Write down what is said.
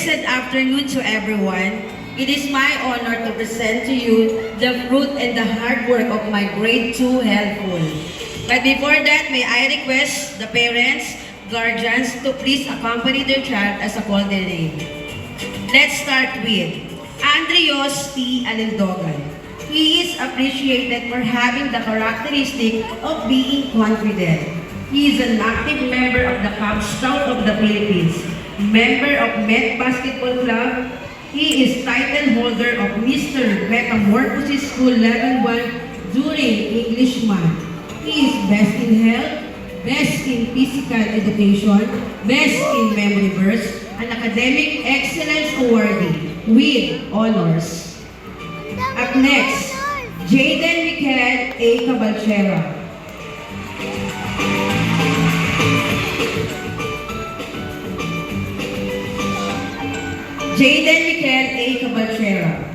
Blessed afternoon to everyone. It is my honor to present to you the fruit and the hard work of my grade 2 helpful. But before that, may I request the parents, guardians to please accompany their child as a call their name. Let's start with Andrios T. Alildogan. He is appreciated for having the characteristic of being confident. He is an active member of the Cub Scout of the Philippines, member of Met Basketball Club. He is title holder of Mr. Metamorphosis School Level 1 during English Month. He is best in health, best in physical education, best in memory verse, an academic excellence awardee with honors. Up next, Jaden Michael A. Cabalchera. Jaden Michael A. Cabalchera.